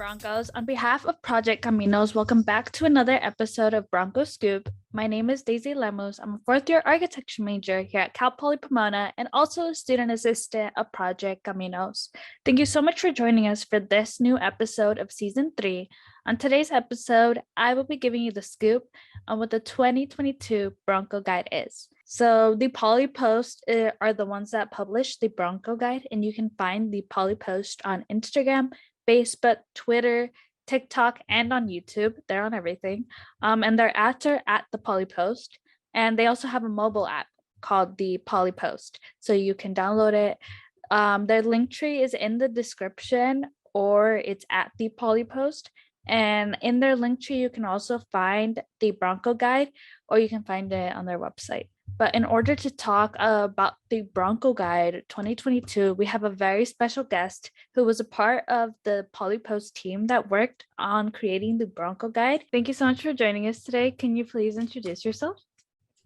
Broncos. On behalf of Project Caminos, welcome back to another episode of Bronco Scoop. My name is Daisy Lemus. I'm a fourth-year architecture major here at Cal Poly Pomona and also a student assistant of Project Caminos. Thank you so much for joining us for this new episode of Season 3. On today's episode, I will be giving you the scoop on what the 2022 Bronco Guide is. So the Poly Post are the ones that publish the Bronco Guide, and you can find the Poly Post on Instagram, Facebook, Twitter, TikTok, and on YouTube. They're on everything. And their ads are at the Poly Post. And they also have a mobile app called the Poly Post. So you can download it. Their link tree is in the description or it's at the Poly Post. And in their link tree, you can also find the Bronco Guide or you can find it on their website. But in order to talk about the Bronco Guide 2022, we have a very special guest who was a part of the Poly Post team that worked on creating the Bronco Guide. Thank you so much for joining us today. Can you please introduce yourself?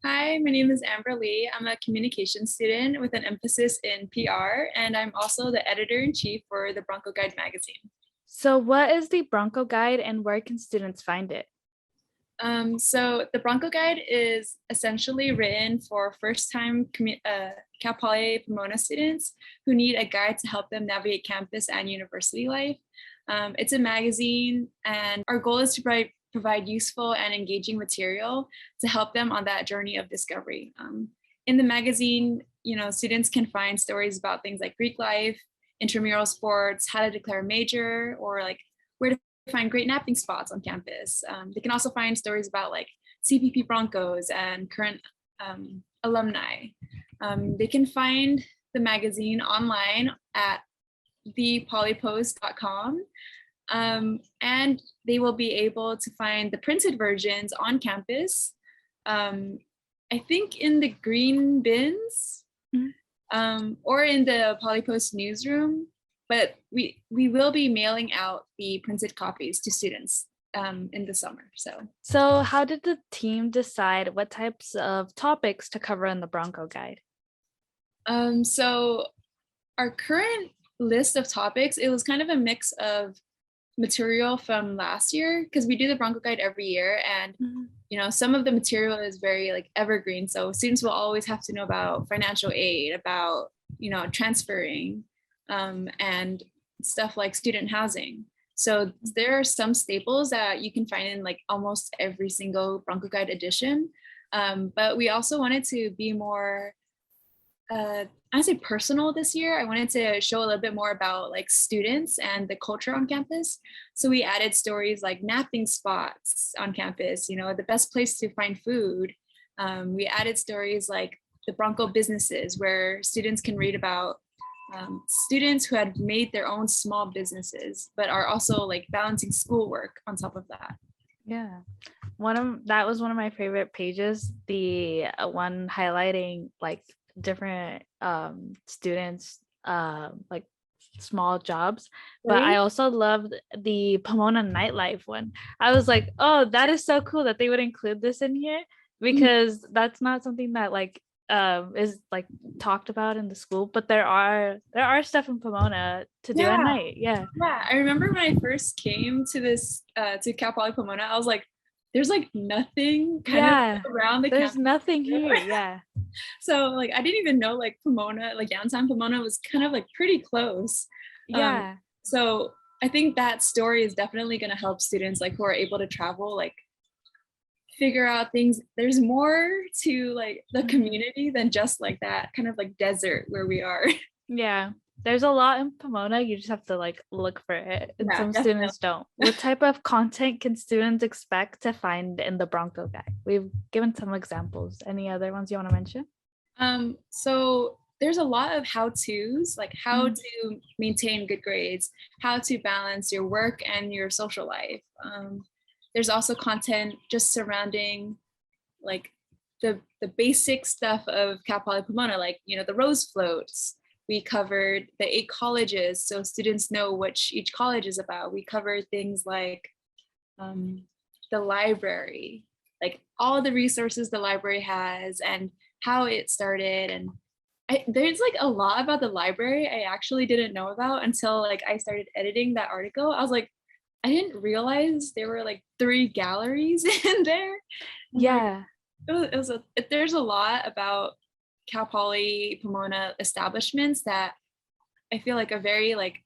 Hi, my name is Amber Lee. I'm a communication student with an emphasis in PR, and I'm also the editor-in-chief for the Bronco Guide magazine. So what is the Bronco Guide and where can students find it? So the Bronco Guide is essentially written for first-time Cal Poly Pomona students who need a guide to help them navigate campus and university life. It's a magazine, and our goal is to provide useful and engaging material to help them on that journey of discovery. In the magazine, students can find stories about things like Greek life, intramural sports, how to declare a major, or like where to find great napping spots on campus. They can also find stories about like CPP Broncos and current alumni. They can find the magazine online at thepolypost.com. And they will be able to find the printed versions on campus, I think in the green bins, or in the Poly Post newsroom. But we will be mailing out the printed copies to students in the summer. So how did the team decide what types of topics to cover in the Bronco Guide? So our current list of topics, it was kind of a mix of material from last year because we do the Bronco Guide every year, and some of the material is very like evergreen. So students will always have to know about financial aid, about transferring, and stuff like student housing. So there are some staples that you can find in like almost every single Bronco Guide edition. But we also wanted to be more, I say personal this year. I wanted to show a little bit more about like students and the culture on campus. So we added stories like napping spots on campus, the best place to find food. We added stories like the Bronco businesses where students can read about students who had made their own small businesses, but are also like balancing schoolwork on top of that. Yeah. That was one of my favorite pages, the one highlighting like different students like small jobs. But I also loved the Pomona nightlife one. I was like, oh, that is so cool that they would include this in here, because that's not something that like is like talked about in the school, but there are stuff in Pomona to do at night. Yeah, I remember when I first came to this to Cal Poly Pomona, I was like, there's like nothing kind of around the there's campus. nothing here. Yeah. So like I didn't even know like Pomona, like downtown Pomona was kind of like pretty close. Yeah. So I think that story is definitely going to help students like who are able to travel, like figure out things. There's more to like the community than just like that kind of like desert where we are. Yeah, there's a lot in Pomona. You just have to like look for it, and some definitely. students don't. What type of content can students expect to find in the Bronco Guide? We've given some examples. Any other ones you want to mention? So there's a lot of how-tos, like how to maintain good grades, how to balance your work and your social life. There's also content just surrounding like the basic stuff of Cal Poly Pomona, like the Rose Floats. We covered the 8 colleges, so students know which each college is about. We covered things like the library, like all the resources the library has and how it started. And there's like a lot about the library I actually didn't know about until like I started editing that article. I was like, I didn't realize there were like 3 galleries in there. Yeah. There's a lot about Cal Poly Pomona establishments that I feel like are very like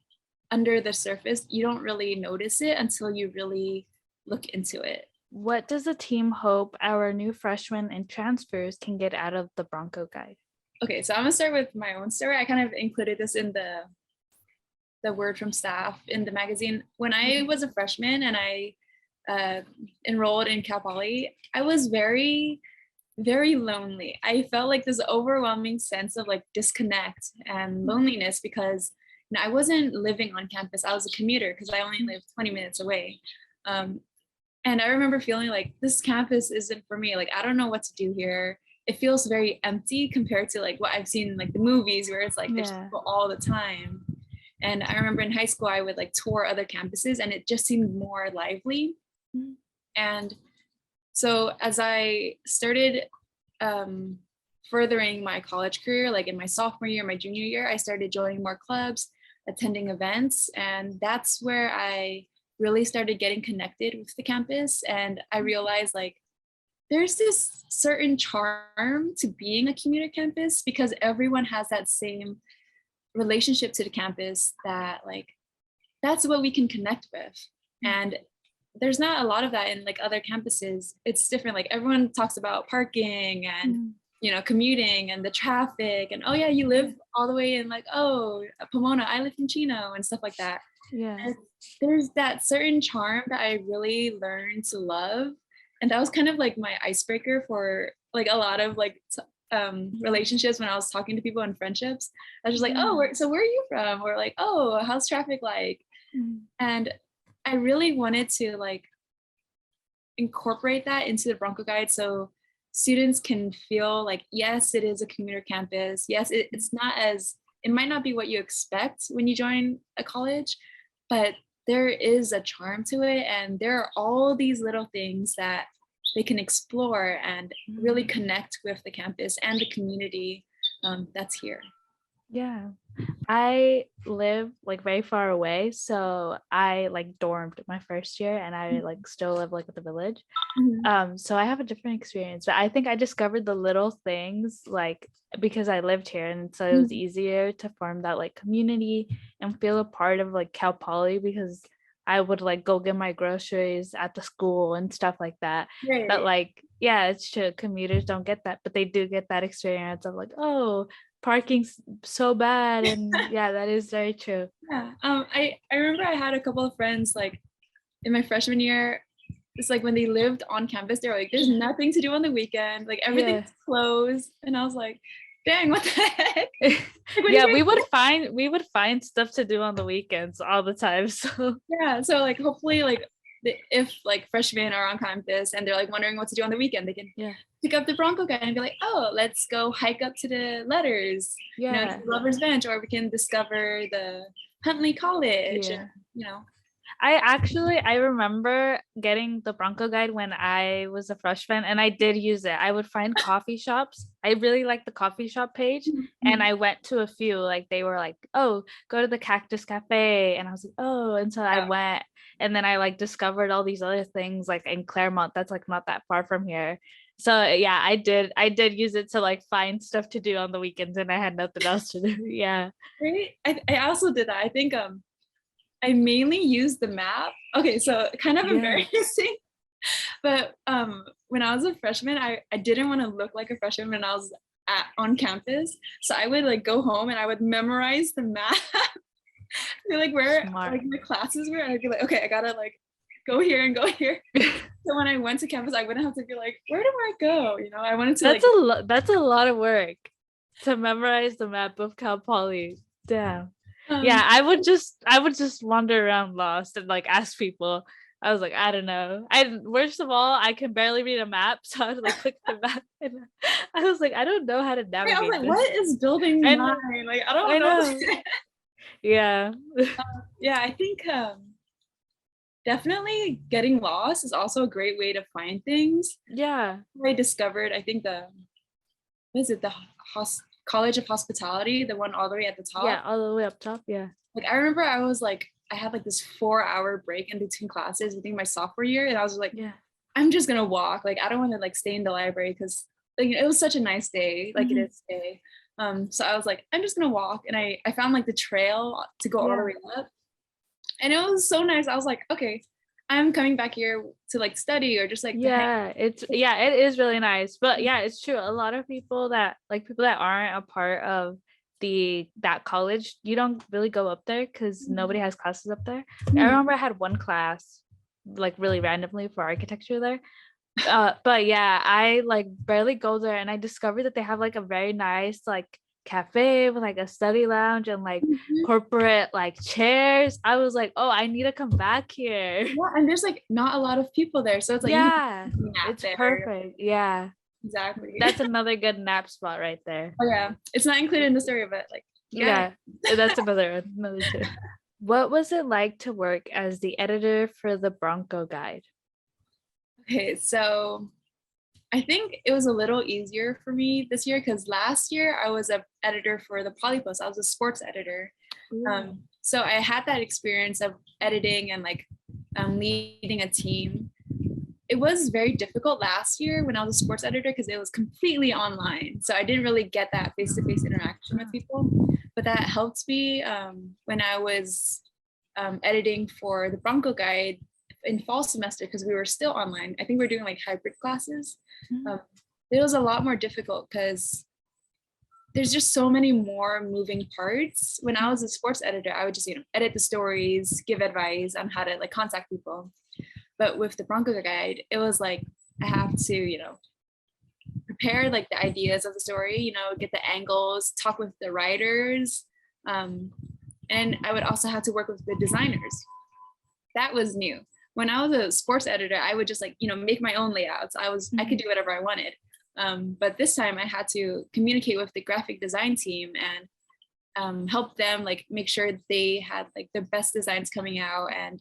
under the surface. You don't really notice it until you really look into it. What does the team hope our new freshmen and transfers can get out of the Bronco Guide? Okay, so I'm gonna start with my own story. I kind of included this in the word from staff in the magazine. When I was a freshman and I enrolled in Cal Poly, I was very, very lonely. I felt like this overwhelming sense of like disconnect and loneliness because I wasn't living on campus. I was a commuter because I only lived 20 minutes away. And I remember feeling like this campus isn't for me. Like, I don't know what to do here. It feels very empty compared to like what I've seen in like the movies where it's like there's people all the time. And I remember in high school, I would like tour other campuses and it just seemed more lively. And so as I started furthering my college career, like in my sophomore year, my junior year, I started joining more clubs, attending events. And that's where I really started getting connected with the campus. And I realized like there's this certain charm to being a commuter campus because everyone has that same relationship to the campus that like that's what we can connect with. And there's not a lot of that in like other campuses. It's different. Like everyone talks about parking and commuting and the traffic and oh yeah, you live all the way in like Pomona, I live in Chino and stuff like that. And there's that certain charm that I really learned to love, and that was kind of like my icebreaker for like a lot of like relationships when I was talking to people in friendships. I was just like, so where are you from? Or like, oh, how's traffic like? And I really wanted to like incorporate that into the Bronco Guide so students can feel like, yes, it is a commuter campus. Yes, it's not as, it might not be what you expect when you join a college, but there is a charm to it. And there are all these little things that they can explore and really connect with the campus and the community that's here. Yeah. I live like very far away, so I like dormed my first year and I like still live like at the village. So I have a different experience, but I think I discovered the little things like because I lived here, and so it was easier to form that like community and feel a part of like Cal Poly because I would like go get my groceries at the school and stuff like that. Right. But like, yeah, it's true. Commuters don't get that, but they do get that experience of like, oh, parking's so bad. And yeah, that is very true. Yeah. I remember I had a couple of friends like in my freshman year. It's like when they lived on campus, they were like, there's nothing to do on the weekend. Like everything's closed. And I was like, dang, what the heck? Yeah, we would find stuff to do on the weekends all the time. So yeah, so like hopefully like if like freshmen are on campus and they're like wondering what to do on the weekend, they can pick up the Bronco Guide and be like, oh, let's go hike up to the letters, to the Lover's Bench, or we can discover the Huntley College. And, I remember getting the Bronco Guide when I was a freshman, and I did use it. I would find coffee shops. I really liked the coffee shop page, and I went to a few. Like they were like, "Oh, go to the Cactus Cafe," and I was like, "Oh," and so I went, and then I like discovered all these other things like in Claremont. That's like not that far from here. So yeah, I did use it to like find stuff to do on the weekends, and I had nothing else to do. Yeah, right. I also did that. I think I mainly used the map. Okay, so kind of embarrassing. But when I was a freshman, I didn't want to look like a freshman when I was on campus. So I would like go home and I would memorize the map. Be like where like my classes were, and I'd be like, okay, I gotta like go here and go here. So when I went to campus, I wouldn't have to be like, where do I go? I wanted to that's a lot of work to memorize the map of Cal Poly. Damn. Yeah, I would just wander around lost and like ask people. I was like, I don't know. Worst of all, I can barely read a map, so I was like, click the map. And I was like, I don't know how to navigate. I was like, what is building 9? Like, I don't know. Yeah. Yeah, I think definitely getting lost is also a great way to find things. Yeah. I discovered, I think the College of Hospitality, the one all the way at the top. Yeah, all the way up top. Yeah. Like I remember I was like I had like this 4-hour break in between classes within my sophomore year, and I was like, Yeah. I'm just gonna walk. Like I don't want to like stay in the library because like it was such a nice day, like it is today. So I was like, I'm just gonna walk, and I found like the trail to go all the way up, and it was so nice. I was like, okay, I'm coming back here to like study or just like to hang. It is really nice. But yeah, it's true. A lot of people that aren't a part of that college, you don't really go up there because nobody has classes up there. I remember I had one class like really randomly for architecture there. But yeah, I like barely go there, and I discovered that they have like a very nice like cafe with like a study lounge and like corporate like chairs. I was like, oh, I need to come back here. Yeah, and there's like not a lot of people there, so it's like it's perfect. Yeah, exactly. That's another good nap spot right there. Oh yeah, it's not included in the story, but like that's another two. What was it like to work as the editor for the Bronco guide? Okay, so I think it was a little easier for me this year because last year I was an editor for the Polypost. I was a sports editor. So I had that experience of editing and like leading a team. It was very difficult last year when I was a sports editor because it was completely online. So I didn't really get that face-to-face interaction with people. But that helped me when I was editing for the Bronco guide in fall semester because we were still online. I think we were doing like hybrid classes. It was a lot more difficult because there's just so many more moving parts. When I was a sports editor, I would just edit the stories, give advice on how to like contact people. But with the Bronco guide, it was like I have to prepare like the ideas of the story, get the angles, talk with the writers, and I would also have to work with the designers. That was new. When I was a sports editor, I would just make my own layouts. I could do whatever I wanted. But this time I had to communicate with the graphic design team and help them like make sure they had like the best designs coming out. And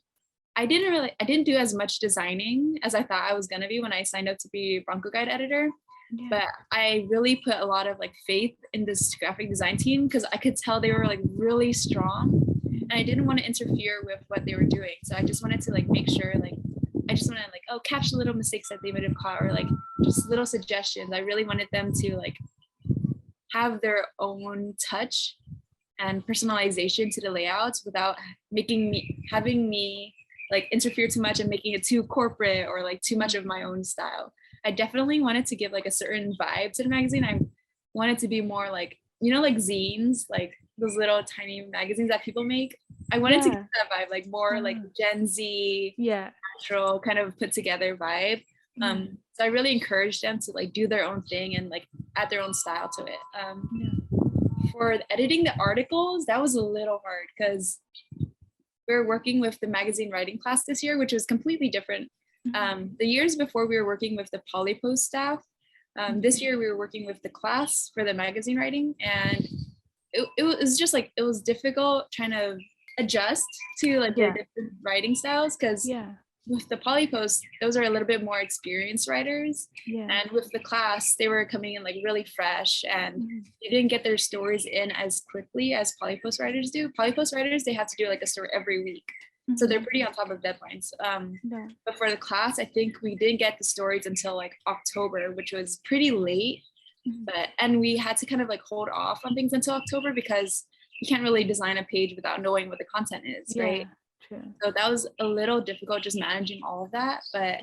I didn't do as much designing as I thought I was going to be when I signed up to be Bronco guide editor. But I really put a lot of like faith in this graphic design team because I could tell they were like really strong. And I didn't want to interfere with what they were doing. So I just wanted to like make sure catch the little mistakes that they might have caught or like just little suggestions. I really wanted them to like have their own touch and personalization to the layouts without having me like interfere too much and making it too corporate or like too much of my own style. I definitely wanted to give like a certain vibe to the magazine. I wanted to be more like, like zines, like those little tiny magazines that people make. I wanted to get that vibe, like more like Gen Z, natural kind of put together vibe. So I really encouraged them to like do their own thing and like add their own style to it. For editing the articles, that was a little hard because we were working with the magazine writing class this year, which was completely different. The years before we were working with the Polypost staff. This year we were working with the class for the magazine writing, and it was just like it was difficult trying to adjust to like their different writing styles because with the Polypost, those are a little bit more experienced writers, and with the class they were coming in like really fresh and they didn't get their stories in as quickly as Polypost writers do. Polypost writers, they have to do like a story every week, so they're pretty on top of deadlines. But for the class, I think we didn't get the stories until like October, which was pretty late. And we had to kind of like hold off on things until October because you can't really design a page without knowing what the content is, right? True. So that was a little difficult just managing all of that. But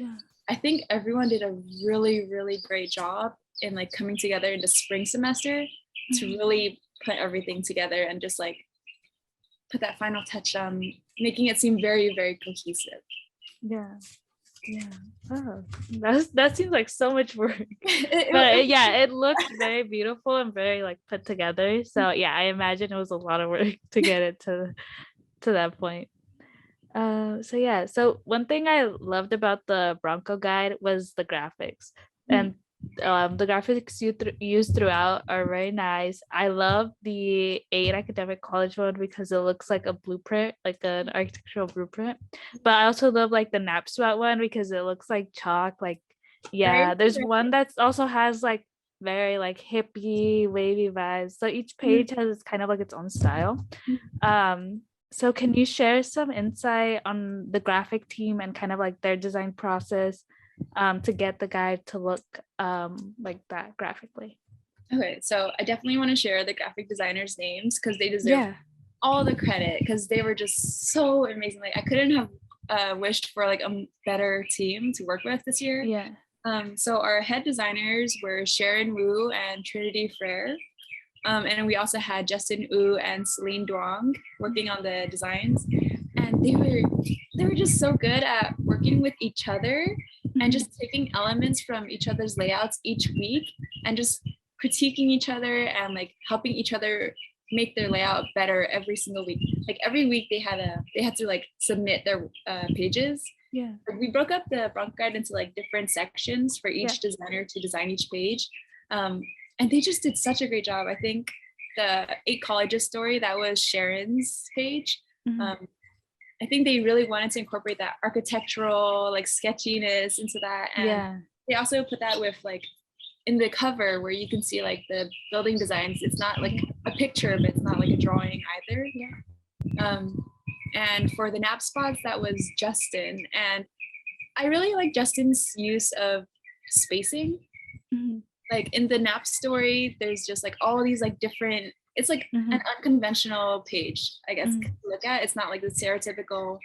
I think everyone did a really, really great job in like coming together in the spring semester to really put everything together and just like put that final touch on making it seem very, very cohesive. Oh, that seems like so much work. It looked very beautiful and very like put together. So I imagine it was a lot of work to get it to that point. So one thing I loved about the Bronco guide was the graphics, and the graphics used throughout are very nice. I love the 8 academic college one because it looks like a blueprint, like an architectural blueprint. But I also love like the nap spot one because it looks like chalk. Like there's one that also has like very like hippie wavy vibes. So each page has kind of like its own style. So can you share some insight on the graphic team and kind of like their design process to get the guide to look like that graphically? Okay, so I definitely want to share the graphic designers' names because they deserve Yeah. all the credit because they were just so amazing. Like I couldn't have wished for like a better team to work with this year. Yeah. So our head designers were Sharon Wu and Trinity Frere. And we also had Justin Wu and Celine Duong working on the designs. And they were just so good at working with each other and just taking elements from each other's layouts each week and just critiquing each other and like helping each other make their layout better every single week. Like every week they had to like submit their pages. Yeah. We broke up the Bronco guide into like different sections for each Yeah. designer to design each page. And they just did such a great job. I think the 8 colleges story, that was Sharon's page. I think they really wanted to incorporate that architectural like sketchiness into that. And they also put that with like in the cover where you can see like the building designs. It's not like a picture, but it's not like a drawing either. And for the nap spots, that was Justin. And I really like Justin's use of spacing. Like in the nap story, there's just like all these like different, it's like an unconventional page, I guess, to look at. It's not like the stereotypical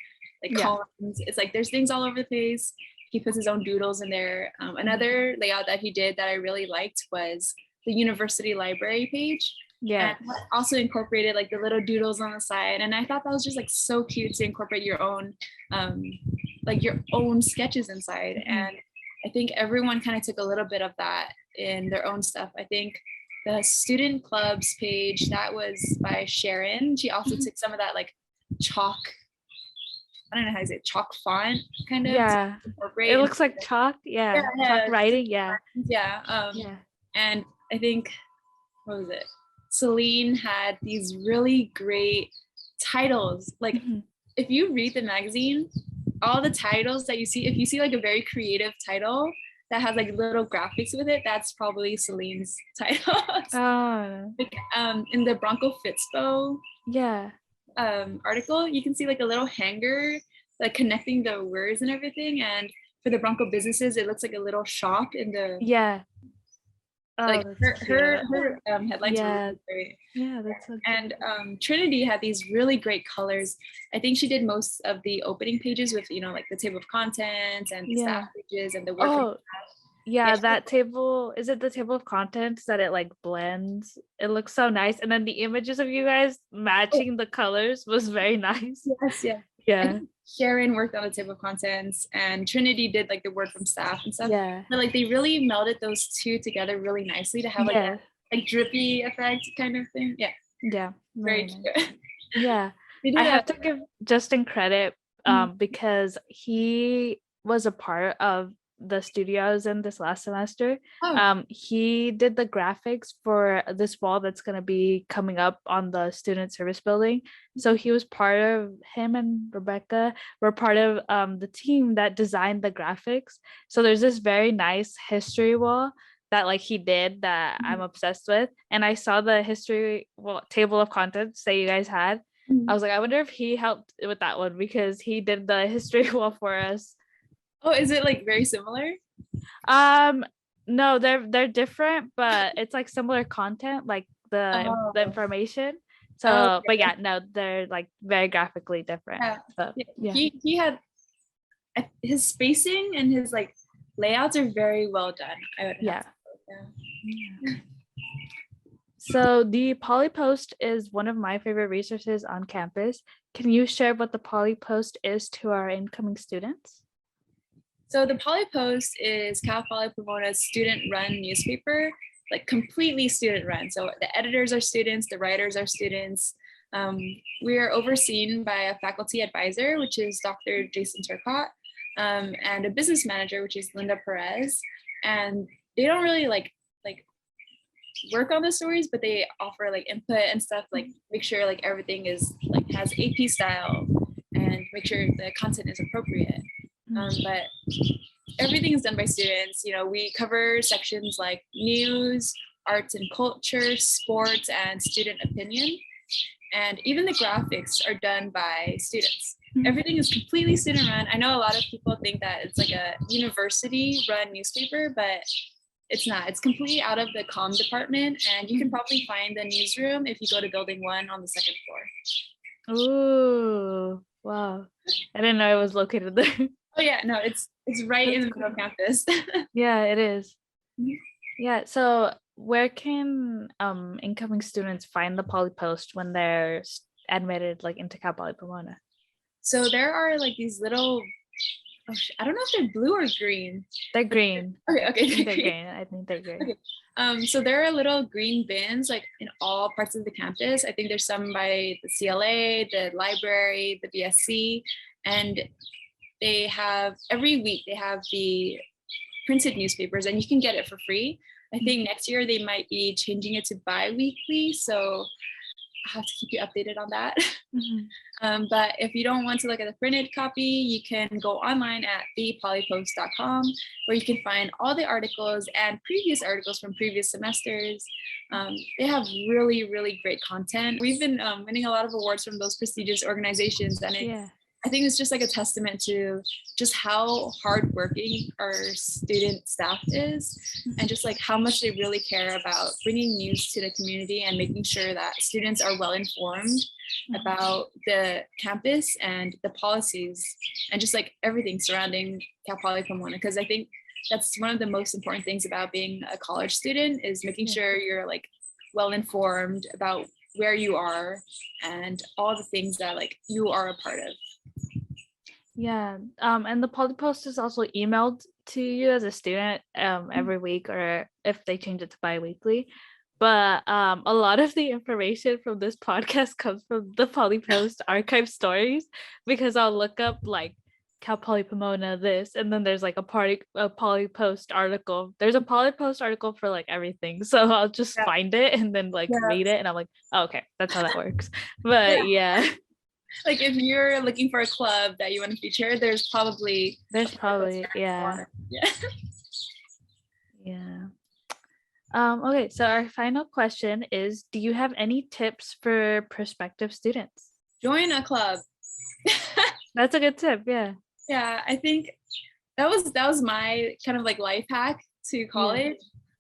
like columns. It's like there's things all over the place. He puts his own doodles in there. Another layout that he did that I really liked was the university library page. And also incorporated like the little doodles on the side. And I thought that was just like so cute to incorporate your own sketches inside. And I think everyone kind of took a little bit of that in their own stuff. I think the student clubs page, that was by Sharon. She also took some of that like chalk, I don't know how to say it, chalk font kind of. Yeah. It looks like chalk. Yeah. Chalk writing. Yeah. And I think, what was it? Celine had these really great titles. Like if you read the magazine, all the titles that you see, if you see like a very creative title that has like little graphics with it, that's probably Celine's title. Like, in the Bronco Fitspo article, you can see like a little hanger like connecting the words and everything. And for the Bronco businesses, it looks like a little shop in the like her headlines were really great. That's so and Trinity had these really great colors. I think she did most of the opening pages with, you know, like the table of contents and the staff pages and the work. That table, is it the table of contents that it like blends? It looks so nice. And then the images of you guys matching the colors was very nice. Sharon worked on the table of contents and Trinity did like the word from staff and stuff. But like they really melded those two together really nicely to have like a like drippy effect kind of thing. Very cute. I have to give Justin credit because he was a part of the studios in this last semester. He did the graphics for this wall that's going to be coming up on the student service building. So he was part of, him and Rebecca were part of the team that designed the graphics. So there's this very nice history wall that like he did that I'm obsessed with. And I saw the history table of contents that you guys had. I was like, I wonder if he helped with that one because he did the history wall for us. Oh, is it like very similar? No, they're different, but it's like similar content, like the information. So, but no, they're like very graphically different. So, he had his spacing and his like layouts are very well done. So the Polypost is one of my favorite resources on campus. Can you share what the Polypost is to our incoming students? So the Polypost is Cal Poly Pomona's student-run newspaper, like completely student-run. So the editors are students, the writers are students. We are overseen by a faculty advisor, which is Dr. Jason Turcott, and a business manager, which is Linda Perez. And they don't really like work on the stories, but they offer like input and stuff, like make sure like everything is like has AP style and make sure the content is appropriate. But everything is done by students. You know, we cover sections like news, arts and culture, sports, and student opinion. And even the graphics are done by students. Mhm. Everything is completely student run. I know a lot of people think that it's like a university run newspaper, but it's not. It's completely out of the comm department, and you can probably find the newsroom if you go to building 1 on the 2nd floor. Ooh, wow. I didn't know it was located there. Oh yeah, no, it's right in the That's middle of cool. campus. Yeah, it is. Mhm. Yeah, so where can incoming students find the Poly Post when they're admitted like into Cal Poly Pomona? So there are like these little, I don't know if they're blue or green. They're green. Okay, I think they're they're green. green. I think they're green. Okay. So there are little green bins like in all parts of the campus. I think there's some by the CLA, the library, the BSC, and they have every week they have the printed newspapers, and you can get it for free. I think next year they might be changing it to bi-weekly, so I have to keep you updated on that. Mhm. But if you don't want to look at the printed copy, you can go online at thepolypost.com, where you can find all the articles and previous articles from previous semesters. They have really, really great content. We've been winning a lot of awards from those prestigious organizations, and Yeah. I think it's just like a testament to just how hardworking our student staff is, and just like how much they really care about bringing news to the community and making sure that students are well informed about the campus and the policies and just like everything surrounding Cal Poly Pomona. Because I think that's one of the most important things about being a college student is making sure you're like well informed about where you are and all the things that like you are a part of. Yeah. And the Poly Post is also emailed to you as a student every week, or if they change it to bi-weekly. But a lot of the information from this podcast comes from the Poly Post archive stories, because I'll look up like Cal Poly Pomona this, and then there's like a Poly Post article. There's a Poly Post article for like everything. So I'll just find it and then like read it, and I'm like, oh, okay, that's how that works. But yeah. Like if you're looking for a club that you want to feature, there's probably yeah. Yeah. Yeah. Okay, so our final question is, do you have any tips for prospective students? Join a club. That's a good tip. Yeah. Yeah, I think that was my kind of like life hack to college.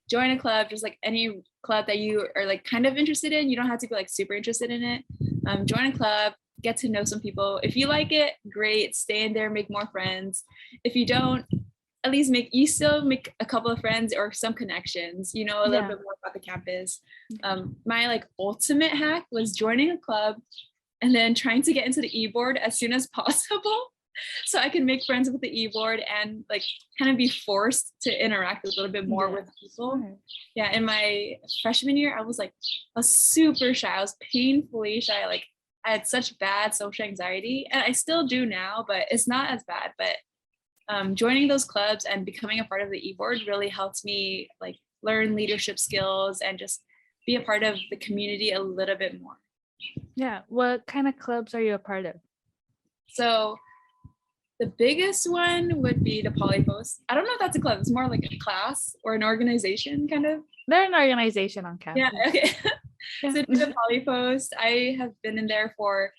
Join a club, just like any club that you are like kind of interested in. You don't have to be like super interested in it. Join a club, get to know some people. If you like it, great, stay in there, make more friends. If you don't, at least still make a couple of friends or some connections, you know, a little bit more about the campus. My like ultimate hack was joining a club and then trying to get into the e-board as soon as possible, so I can make friends with the e-board and like kind of be forced to interact a little bit more with people. Yeah, in my freshman year, I was super shy. I was painfully shy. Like I had such bad social anxiety, and I still do now, but it's not as bad. But joining those clubs and becoming a part of the e-board really helped me like learn leadership skills and just be a part of the community a little bit more. Yeah. What kind of clubs are you a part of? So the biggest one would be the Poly Post. I don't know if that's a club. It's more like a class or an organization, kind of. They're an organization on campus. Yeah, okay. So the Poly Post, I have been in there for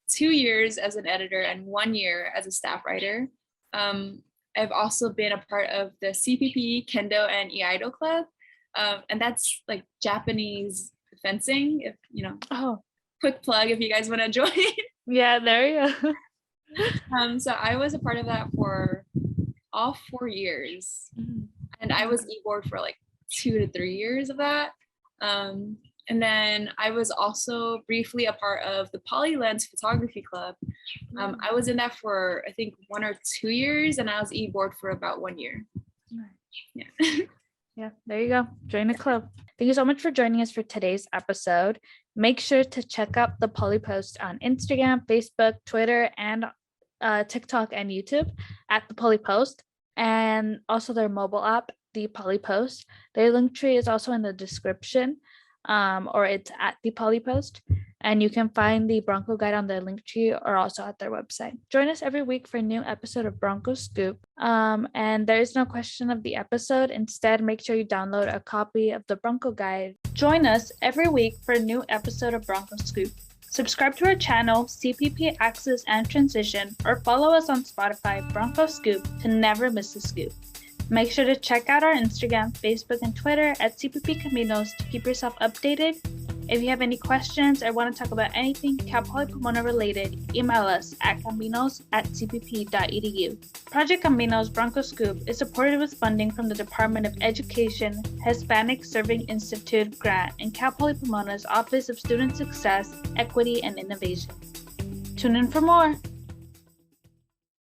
2 years as an editor and 1 year as a staff writer. I've also been a part of the CPP, Kendo, and Iaido Club. And that's like Japanese fencing, if you know. Oh. Quick plug if you guys want to join. Yeah, there you go. So I was a part of that for all 4 years. And I was e-board for like 2 to 3 years of that. And then I was also briefly a part of the Polylens Photography Club. I was in that for, I think, 1 or 2 years, and I was e-board for about 1 year. Yeah. Yeah, there you go. Join the club. Thank you so much for joining us for today's episode. Make sure to check out the Poly Post on Instagram, Facebook, Twitter, and TikTok and YouTube at the Poly Post, and also their mobile app, the Poly Post. Their link tree is also in the description, or it's at the Poly Post, and you can find the Bronco guide on their link tree or also at their website. Join us every week for a new episode of Bronco Scoop. And there is no question of the episode. Instead, make sure you download a copy of the Bronco guide Join us every week for a new episode of Bronco Scoop. Subscribe to our channel, CPP Access and Transition, or follow us on Spotify, Bronco Scoop, to never miss a scoop. Make sure to check out our Instagram, Facebook, and Twitter at CPP Caminos to keep yourself updated. If you have any questions or want to talk about anything Cal Poly Pomona related, email us at caminos@cpp.edu. Project Caminos Bronco Scoop is supported with funding from the Department of Education, Hispanic Serving Institute grant, and Cal Poly Pomona's Office of Student Success, Equity, and Innovation. Tune in for more.